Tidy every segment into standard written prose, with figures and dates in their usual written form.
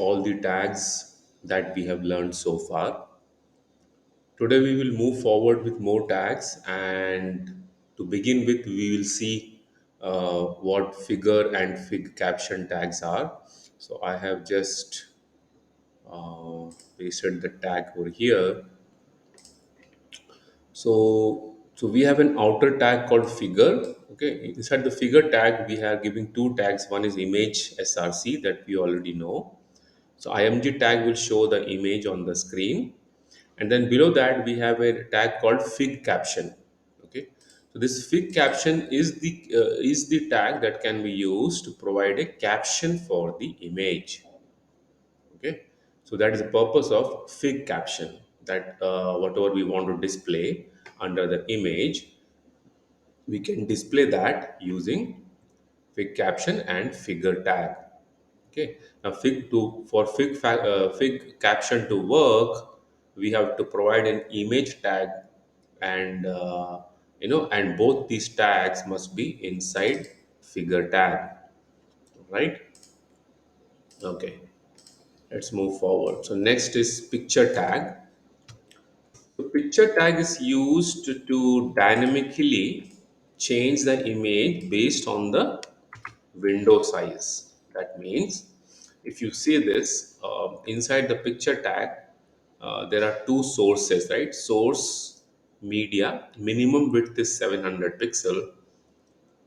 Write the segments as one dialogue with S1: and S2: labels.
S1: all the tags that we have learned so far. Today we will move forward with more tags, and to begin with, we will see what figure and fig caption tags are. So I have just pasted the tag over here. So we have an outer tag called figure. Okay, inside the figure tag, we are giving two tags. One is image src that we already know. So img tag will show the image on the screen, and then below that we have a tag called fig caption. Okay, so this fig caption is the tag that can be used to provide a caption for the image. Okay, so that is the purpose of fig caption, that whatever we want to display under the image, we can display that using fig caption and figure tag. Okay, now fig caption to work, we have to provide an image tag, and and both these tags must be inside figure tag, right? Okay, let's move forward. So next is picture tag. So picture tag is used to dynamically change the image based on the window size. That means if you see this inside the picture tag, there are two sources, right? Source media, minimum width is 700 pixel,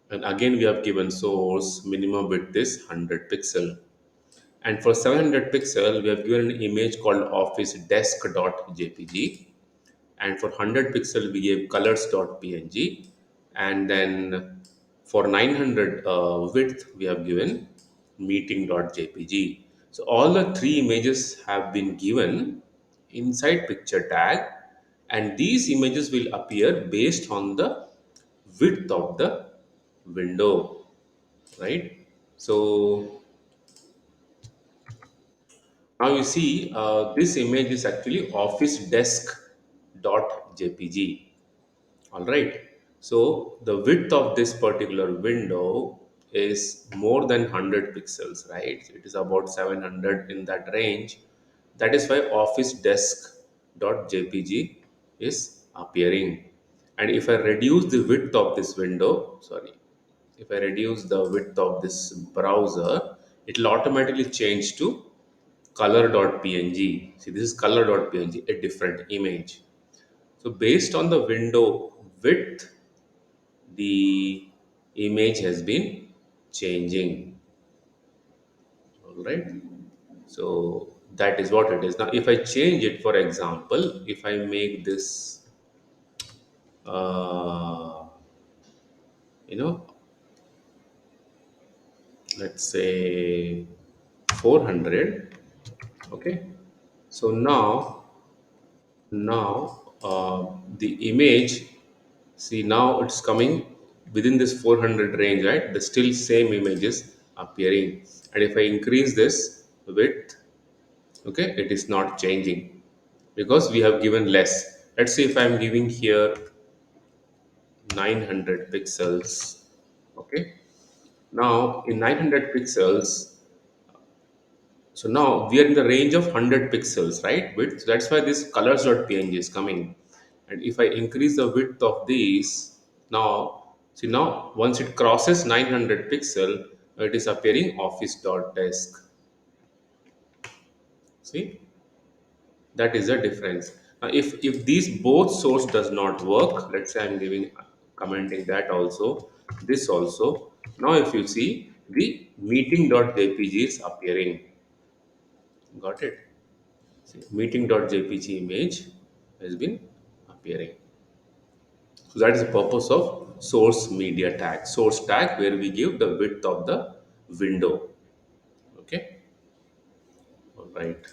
S1: and again we have given source minimum width is 100 pixel. And for 700 pixel, we have given an image called office desk.jpg, and for 100 pixel we gave colors.png, and then for 900 width we have given meeting.jpg. So all the three images have been given inside picture tag, and these images will appear based on the width of the window, right? So now you see this image is actually office desk.jpg. All right. So the width of this particular window is more than 100 pixels, right? So it is about 700 in that range. That is why office desk.jpg is appearing. And if I reduce the width of this window, sorry, if I reduce the width of this browser, it will automatically change to color.png. See, this is color.png, a different image. So based on the window width, the image has been changing. All right. So that is what it is. Now, if I change it, for example, if I make this, uh, you know, let's say 400. Okay. So now the image, see, now it's coming within this 400 range, right? The still same images appearing, and if I increase this width, okay, it is not changing because we have given less. Let's see if I'm giving here 900 pixels. Okay, now in 900 pixels, so now we are in the range of 100 pixels, right? Width. So that's why this colors.png is coming. And if I increase the width of these, now, see, now once it crosses 900 pixel, it is appearing office.desk. See, that is the difference. Now, if these both source does not work, let's say I'm giving commenting that also, this also. Now, if you see, the meeting.jpg is appearing. Got it? See, meeting.jpg image has been appearing. So that is the purpose of source media tag. Source tag where we give the width of the window. Okay. All right.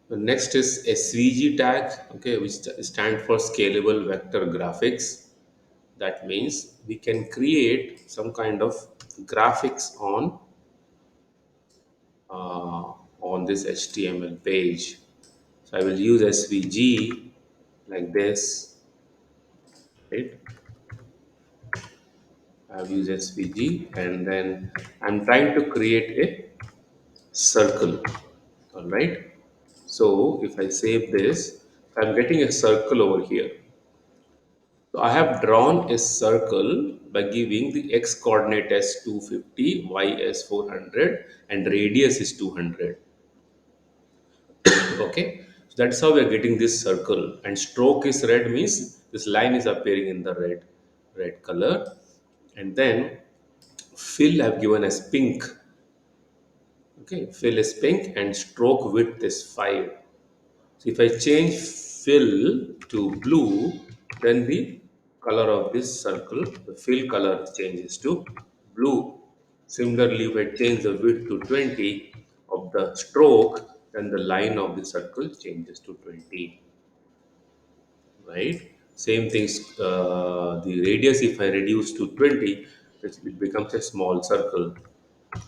S1: The next is SVG tag. Okay, which stand for scalable vector graphics. That means we can create some kind of graphics on this HTML page. So I will use SVG like this, right? I've used SVG, and then I'm trying to create a circle. All right. So if I save this, I'm getting a circle over here. So I have drawn a circle by giving the x coordinate as 250, y as 400, and radius is 200. Okay, so that's how we are getting this circle. And stroke is red means this line is appearing in the red color. And then fill I've given as pink. Okay, fill is pink and stroke width is 5. So if I change fill to blue, then the color of this circle, the fill color changes to blue. Similarly, if I change the width to 20 of the stroke, then the line of the circle changes to 20, right? Same things, the radius, if I reduce to 20, it becomes a small circle,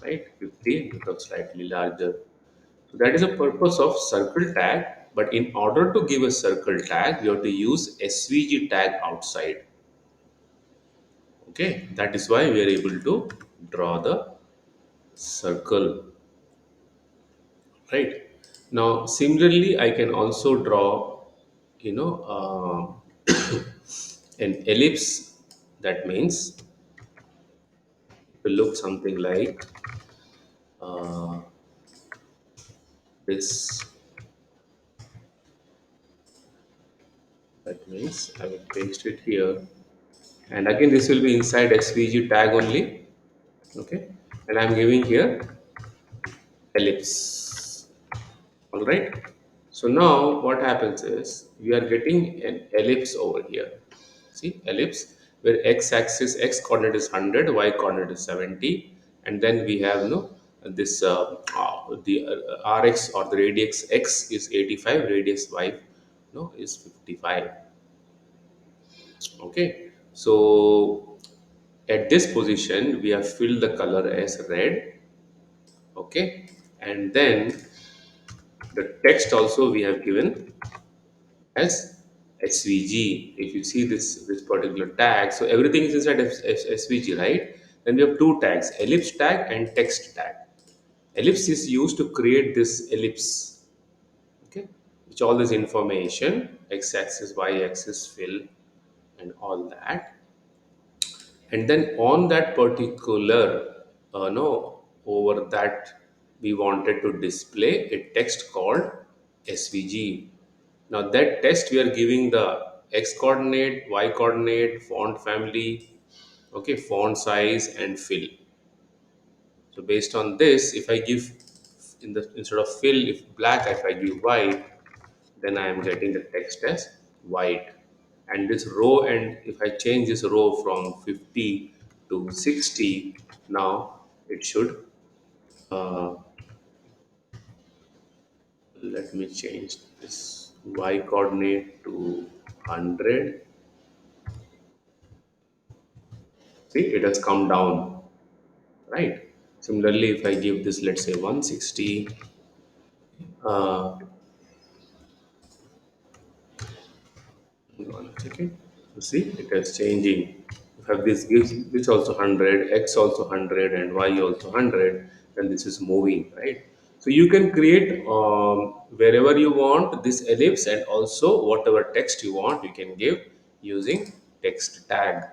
S1: right? 50 becomes slightly larger. So that is the purpose of circle tag. But in order to give a circle tag, you have to use SVG tag outside. Okay, that is why we are able to draw the circle, right? Now, similarly, I can also draw, an ellipse. That means it will look something like uh, this. That means I will paste it here, and again this will be inside SVG tag only. Okay, and I'm giving here ellipse. All right. So now what happens is we are getting an ellipse over here. See, ellipse where x-axis, x coordinate is 100, y coordinate is 70, and then we have this the rx or the radius x is 85, radius y is 55. Okay, so at this position we have filled the color as red. Okay, and then the text also we have given as SVG. If you see this particular tag, so everything is inside SVG, right? Then we have two tags: ellipse tag and text tag. Ellipse is used to create this ellipse, okay, which all this information, x-axis, y-axis, fill, and all that. And then on that particular no over that we wanted to display a text called SVG. Now that text we are giving the x coordinate, y coordinate, font family, okay, font size, and fill. So based on this, if I give in the instead of fill, if black, if I give white, then I am getting the text as white. And this row, and if I change this row from 50 to 60, now it should, uh, let me change this y coordinate to 100. See, it has come down, right? Similarly, if I give this, let's say 160, uh, one second. You see, it is changing. You have this gives this also 100, x also 100, and y also 100, and this is moving, right? So you can create wherever you want this ellipse, and also whatever text you want, you can give using text tag.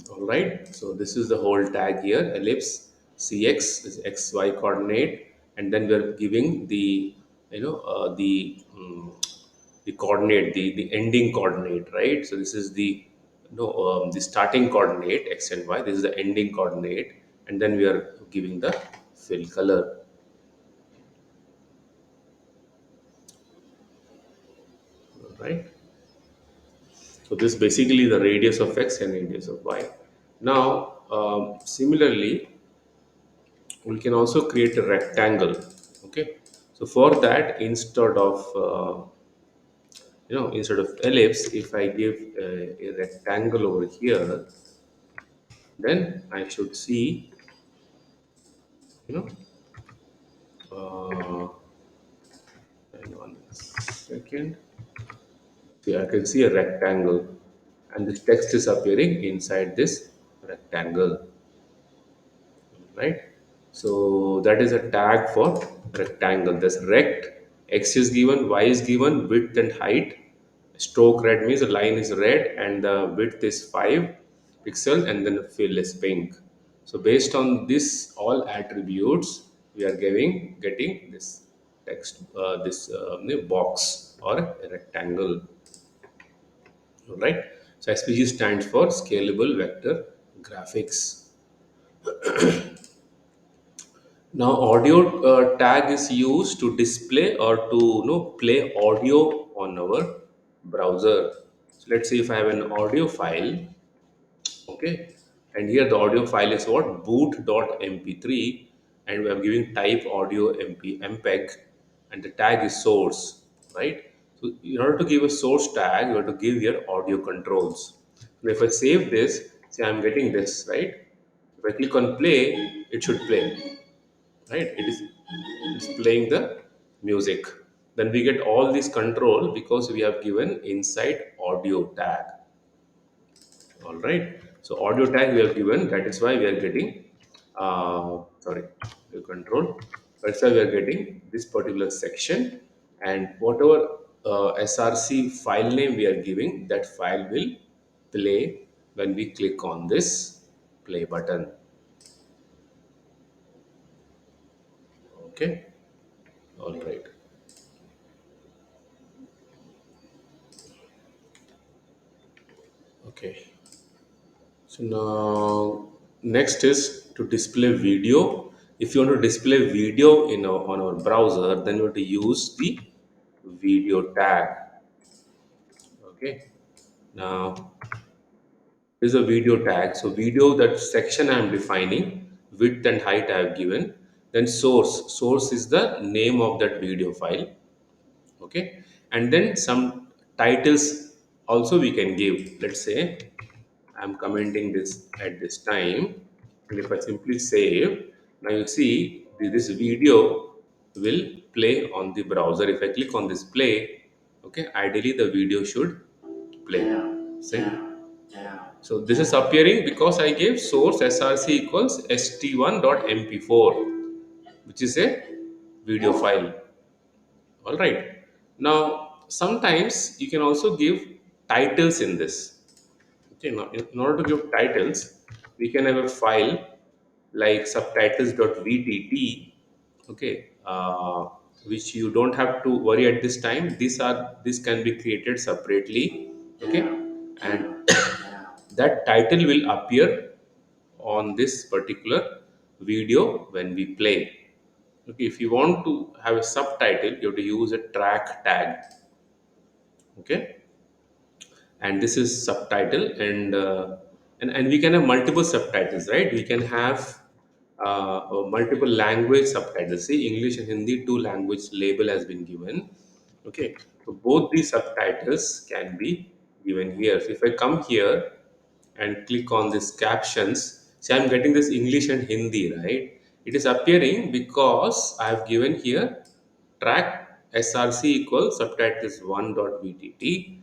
S1: All right. So this is the whole tag here. Ellipse cx is xy coordinate, and then we are giving the the coordinate, the ending coordinate, right? So this is the the starting coordinate x and y. This is the ending coordinate, and then we are giving the fill color, right? So this is basically the radius of x and radius of y. Now, similarly, we can also create a rectangle. Okay, so for that, instead of ellipse, if I give a rectangle over here, then I should see, you know hang on a second. See, I can see a rectangle, and this text is appearing inside this rectangle, right? So that is a tag for rectangle. This rect, x is given, y is given, width and height. Stroke red means the line is red and the width is 5 pixel and then the fill is pink. So based on this all attributes, we are getting this text, this box or a rectangle, right? So SVG stands for Scalable Vector Graphics. Now, audio tag is used to display or to play audio on our browser. So let's say if I have an audio file, okay, and here the audio file is what boot.mp3, and we are giving type audio mpeg, and the tag is source, right? So in order to give a source tag, you have to give your audio controls. And if I save this, say I'm getting this, right? If I click on play, it should play, right? It's playing the music. Then we get all this control because we have given inside audio tag. All right, so audio tag we have given, that is why we are getting sorry, the control, that's why we are getting this particular section, and whatever src file name we are giving, that file will play when we click on this play button. Okay, all right. Okay, so now next is to display video. If you want to display video on our browser, then you have to use the video tag. Okay. Now this is a video tag. So video, that section I am defining, width and height I have given. Then source. Source is the name of that video file. Okay. And then some titles also we can give. Let's say I'm commenting this at this time, and if I simply save, now you see this video will play on the browser. If I click on this play, okay, ideally the video should play. See? So this is appearing because I gave source src equals st1.mp4, which is a video file. All right. Now sometimes you can also give titles in this. Okay, now in order to give titles, we can have a file like subtitles.vtt, okay, which you don't have to worry at this time. This can be created separately, okay, and that title will appear on this particular video when we play. Okay, if you want to have a subtitle, you have to use a track tag. Okay, and this is subtitle, and we can have multiple subtitles, right? We can have multiple language subtitles. See, English and Hindi, two language label has been given. Okay, so both these subtitles can be given here. So if I come here and click on this captions, see, I'm getting this English and Hindi, right? It is appearing because I have given here track src equals subtitles 1.vtt,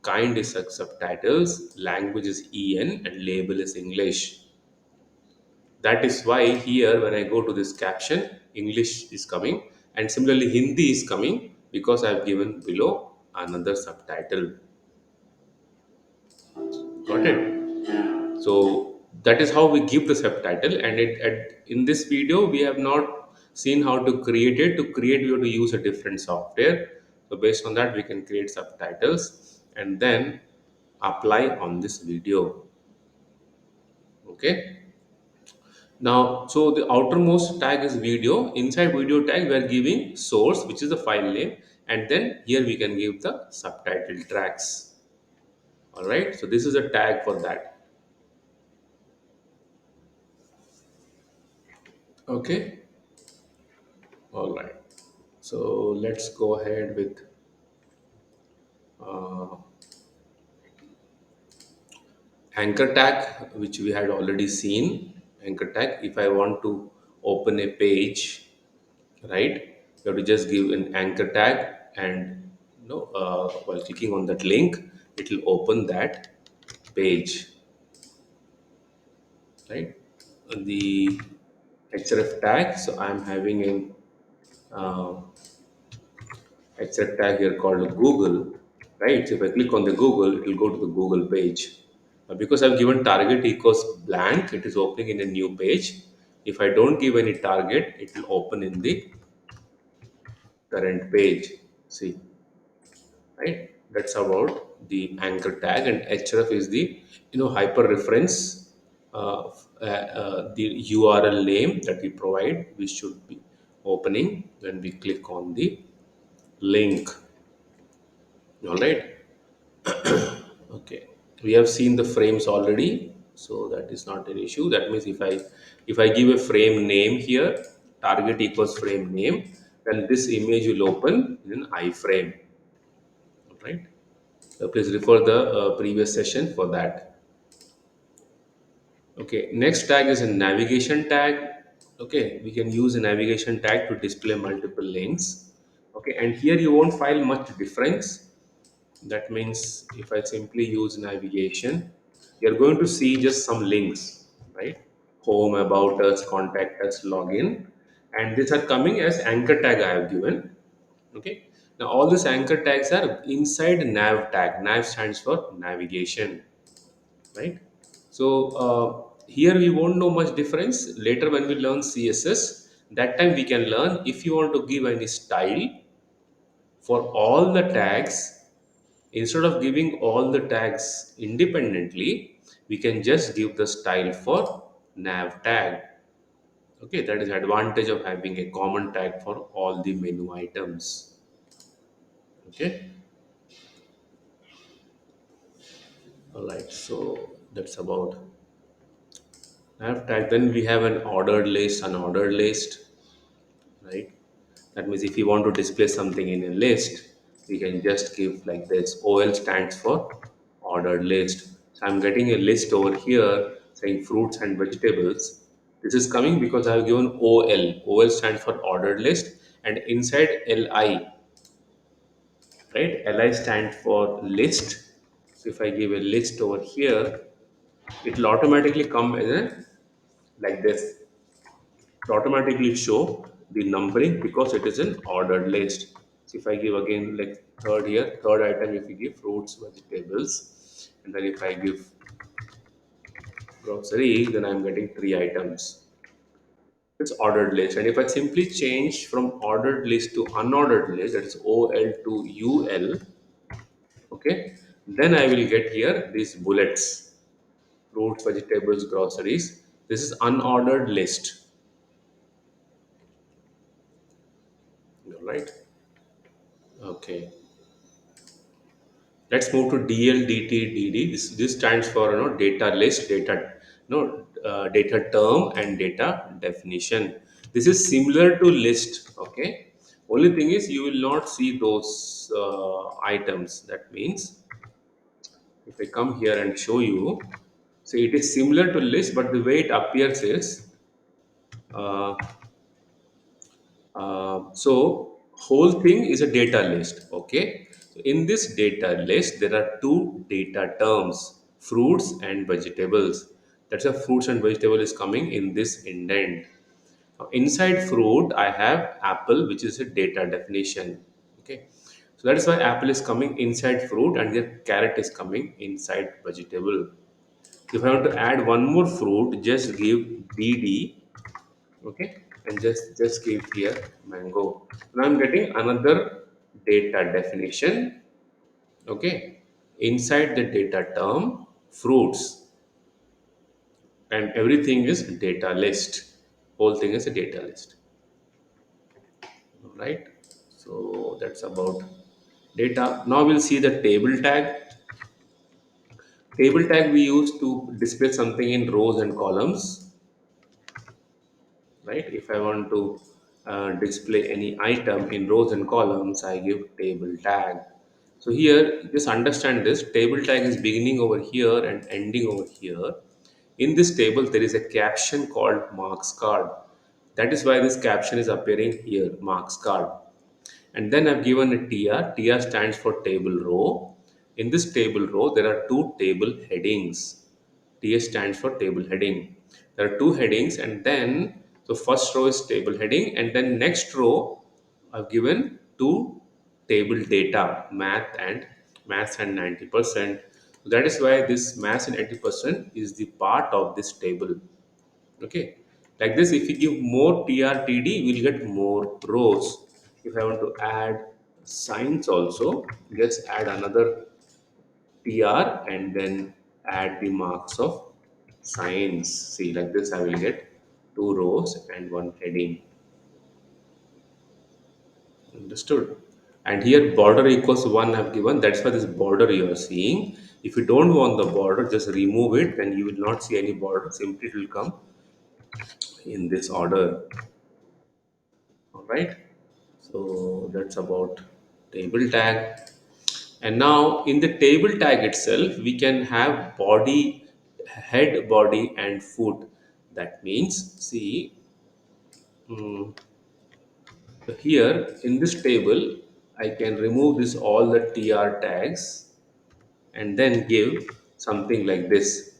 S1: kind is subtitles, language is en, and label is English. That is why here when I go to this caption, English is coming, and similarly Hindi is coming because I have given below another subtitle. Got it? So that is how we give the subtitle, and in this video we have not seen how to create it. To create, we have to use a different software. So based on that, we can create subtitles and then apply on this video. Okay. Now, so the outermost tag is video. Inside video tag, we are giving source, which is the file name, and then here we can give the subtitle tracks. All right. So this is a tag for that. Okay. All right. So let's go ahead with uh, anchor tag, which we had already seen. Anchor tag. If I want to open a page, right, you have to just give an anchor tag, and while clicking on that link, it will open that. page, right? The href tag. So I'm having a href tag here called Google, right? So if I click on the Google, it will go to the Google page. Because I've given target equals blank, it is opening in a new page. If I don't give any target, it will open in the current page. See, right? That's about the anchor tag, and href is the hyper reference, the URL name that we provide, which should be opening when we click on the link. All right. Okay, we have seen the frames already, so that is not an issue. That means if I give a frame name here, target equals frame name, then this image will open in iframe. All right. Please refer the previous session for that. Okay, next tag is a navigation tag. Okay, we can use a navigation tag to display multiple links. Okay, and here you won't find much difference. That means if I simply use navigation, you're going to see just some links, right? Home, about us, contact us, login, and these are coming as anchor tag I have given. Okay. Now all these anchor tags are inside nav tag. Nav stands for navigation, right? So here we won't know much difference. Later when we learn CSS, that time we can learn if you want to give any style for all the tags. Instead of giving all the tags independently, we can just give the style for nav tag. Okay, that is advantage of having a common tag for all the menu items. Okay, all right. So that's about nav tag. Then we have an ordered list, unordered list, right? That means if you want to display something in a list, we can just give like this. OL stands for ordered list. So I'm getting a list over here saying fruits and vegetables. This is coming because I have given OL. OL stands for ordered list, and inside LI, right? LI stands for list. So if I give a list over here, it will automatically come as a like this. It automatically show the numbering because it is an ordered list. So if I give again like third here, third item, if you give fruits, vegetables, and then if I give grocery, then I'm getting three items. It's ordered list. And if I simply change from ordered list to unordered list, that is OL to UL, okay, then I will get here these bullets: fruits, vegetables, groceries. This is unordered list. All right. Okay. Let's move to DLDTDD. This stands for data list, data term, and data definition. This is similar to list. Okay. Only thing is you will not see those items. That means if I come here and show you, so it is similar to list, but the way it appears is uh, so whole thing is a data list. Okay, so in this data list there are two data terms: fruits and vegetables. That's a fruits and vegetable is coming in this indent. Now, inside fruit I have apple, which is a data definition. Okay, so that is why apple is coming inside fruit and the carrot is coming inside vegetable. If I want to add one more fruit, just give DD. Okay, and just keep here mango. Now I'm getting another data definition. Okay, inside the data term fruits, and everything is data list. Whole thing is a data list. All right, so that's about data. Now we'll see the table tag. Table tag we use to display something in rows and columns, right? If I want to display any item in rows and columns, I give table tag. So here, just understand this: table tag is beginning over here and ending over here. In this table there is a caption called marks card. That is why this caption is appearing here, marks card. And then I've given a tr. Tr stands for table row. In this table row, there are two table headings. TS stands for table heading. There are two headings, and then the first row is table heading, and then next row I've given two table data, maths and 90%. That is why this maths and 80% is the part of this table. Okay, like this, if you give more TRTD, we'll get more rows. If I want to add signs also, just add another TR and then add the marks of signs. See, like this, I will get two rows and one heading. Understood? And here border equals 1 I've given. That's why this border you are seeing. If you don't want the border, just remove it. Then you will not see any border. Simply it will come in this order. All right. So that's about table tag. And now in the table tag itself, we can have body, head, body, and foot. That means, see, mm, here in this table, I can remove this all the TR tags and then give something like this.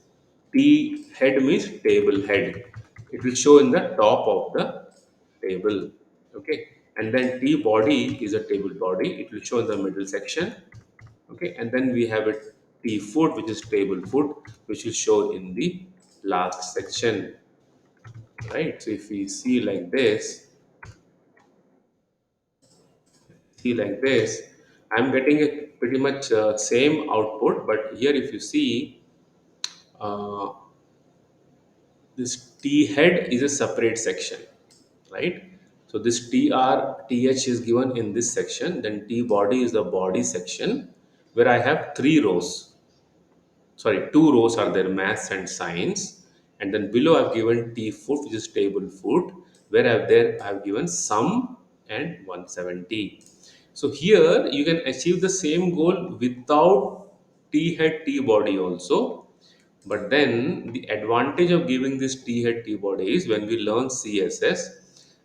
S1: T head means table head. It will show in the top of the table. Okay. And then T body is a table body. It will show in the middle section. Okay. And then we have a T foot, which is table foot, which will show in the last section. Right. So if we see like this, I'm getting a pretty much same output. But here, if you see, uh, this T head is a separate section, right? So this TH is given in this section, then T body is the body section where I have three rows. Sorry, two rows are there, maths and science. And then below I've given T foot, which is table foot, where I've given sum and 170. So here you can achieve the same goal without T head T body also. But then the advantage of giving this T head T body is when we learn CSS,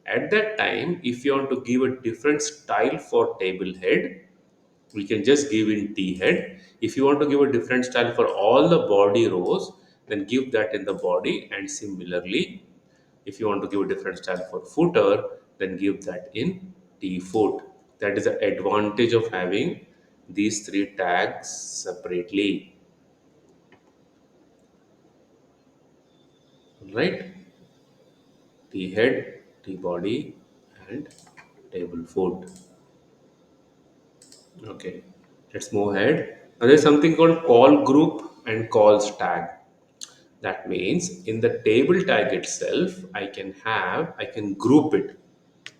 S1: at that time, if you want to give a different style for table head, we can just give in T head. If you want to give a different style for all the body rows, then give that in the body. And similarly, if you want to give a different style for footer, then give that in T foot. That is the advantage of having these three tags separately, right? T head, T body, and table foot. Okay, let's move ahead. Now there's something called call group and calls tag. That means in the table tag itself, I can group it.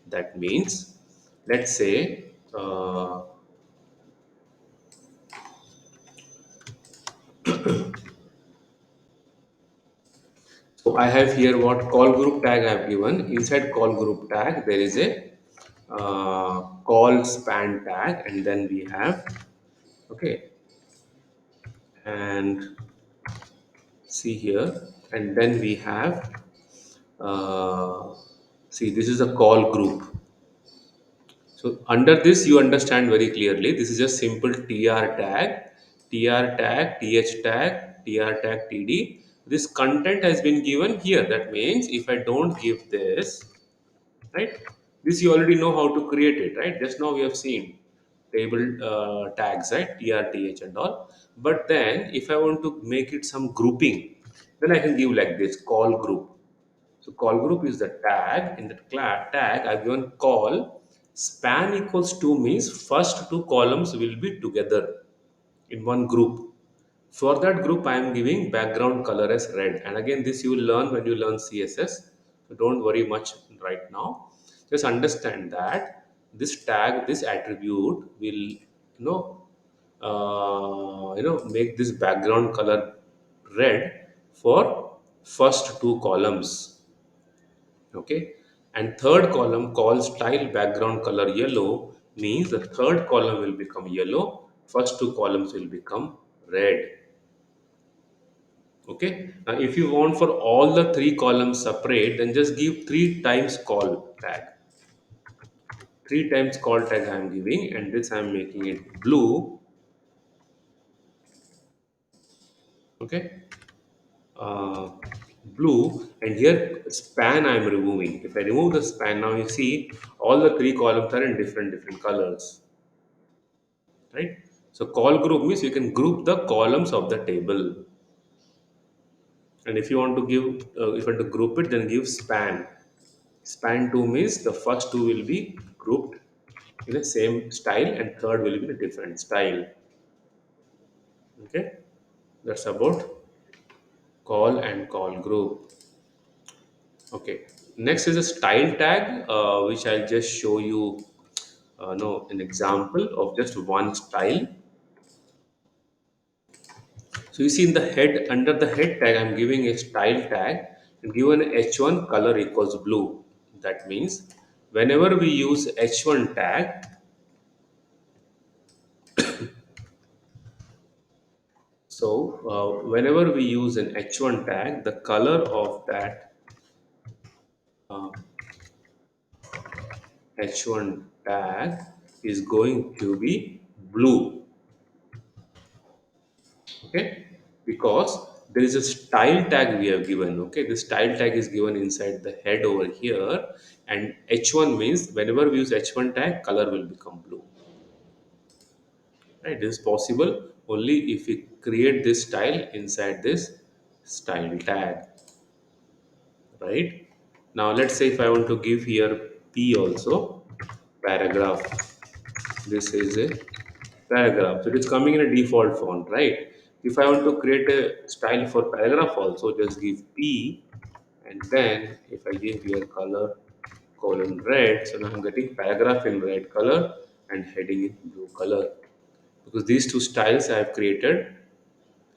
S1: That means, let's say, so I have here what call group tag I have given. Inside call group tag, there is a call span tag, and then we have, okay, and see here, and then we have, uh, see, this is a call group. So under this, you understand very clearly. This is just simple tr tag, th tag, tr tag, td. This content has been given here. That means if I don't give this, right? This you already know how to create it, right? Just now we have seen table tags, right? Tr, th, and all. But then if I want to make it some grouping, then I can give like this call group. So call group is the tag. In that tag, I've given call. Span equals 2 means first two columns will be together in one group. For that group, I am giving background color as red. And again, this you will learn when you learn CSS. So don't worry much right now. Just understand that this tag, this attribute will, make this background color red for first two columns. Okay. And third column called style background color yellow means the third column will become yellow, first two columns will become red. Okay. Now, if you want for all the three columns separate, then just give three times call tag. Three times call tag I am giving, and this I am making it blue. Okay. uh, Blue, and here span I am removing. If I remove the span, now you see all the three columns are in different colors, right? So call group means you can group the columns of the table, and if you want to give, if you want to group it, then give span. Span two means the first two will be grouped in the same style, and third will be in a different style. Okay, that's about call and call group. Okay, next is a style tag, which I'll just show you, no, an example of just one style. So you see in the head, under the head tag, I'm giving a style tag and given h1 color equals blue. That means whenever we use h1 tag, so whenever we use an h1 tag, the color of that uh, h1 tag is going to be blue. Okay, because there is a style tag we have given. Okay, the style tag is given inside the head over here, and h1 means whenever we use h1 tag, color will become blue. Right, this is possible only if we create this style inside this style tag. Right, now let's say if I want to give here p also, paragraph. This is a paragraph. So it is coming in a default font, right? If I want to create a style for paragraph also, just give P, and then if I give here color colon red, so now I'm getting paragraph in red color and heading in blue color, because these two styles I have created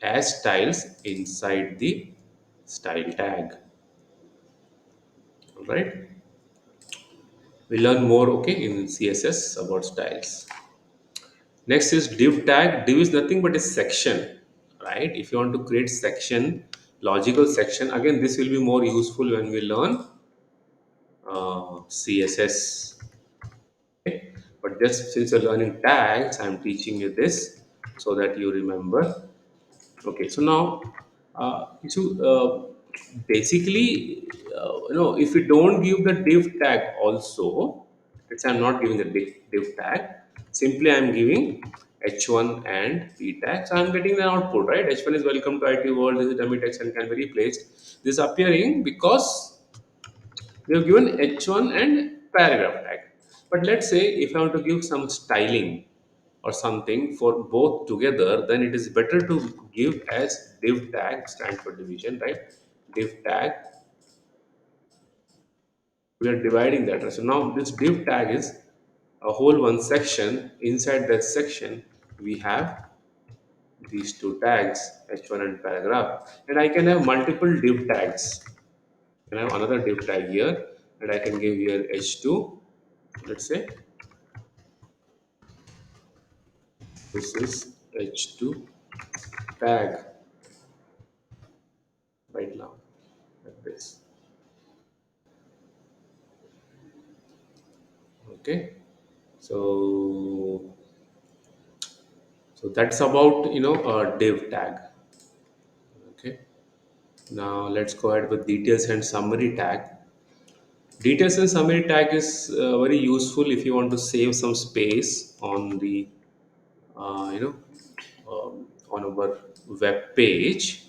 S1: as styles inside the style tag. All right. We learn more, okay, in CSS about styles. Next is div tag. Div is nothing but a section, right? If you want to create section, logical section, again, this will be more useful when we learn CSS. Okay? But just since you're learning tags, I'm teaching you this so that you remember. Okay, so now, so basically, if you don't give the div tag also, let's say I'm not giving the div tag, simply I'm giving h1 and p tag. So I'm getting the output, right? H1 is welcome to IT world, this is dummy text and can be replaced. This is appearing because we have given h1 and paragraph tag. But let's say if I want to give some styling or something for both together, then it is better to give as div tag, stand for division, right? Div tag, we are dividing that. So now this div tag is a whole one section. Inside that section, we have these two tags, h1 and paragraph. And I can have multiple div tags. And I have another div tag here, and I can give here h2. Let's say this is h2 tag right now, like this. Okay, so that's about div tag. Okay, now let's go ahead with details and summary tag. Details and summary tag is very useful if you want to save some space on the uh, you know on our web page.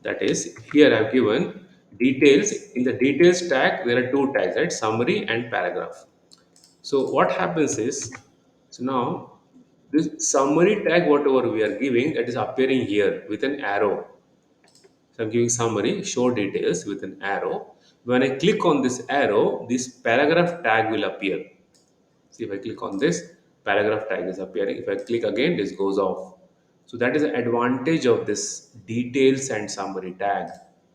S1: That is, here I've given details. In the details tag, there are two tags, right? Summary and paragraph. So what happens is, so now this summary tag, whatever we are giving, that is appearing here with an arrow. So I'm giving summary, show details with an arrow. When I click on this arrow, this paragraph tag will appear. See, if I click on this, paragraph tag is appearing. If I click again, this goes off. So that is the advantage of this details and summary tag.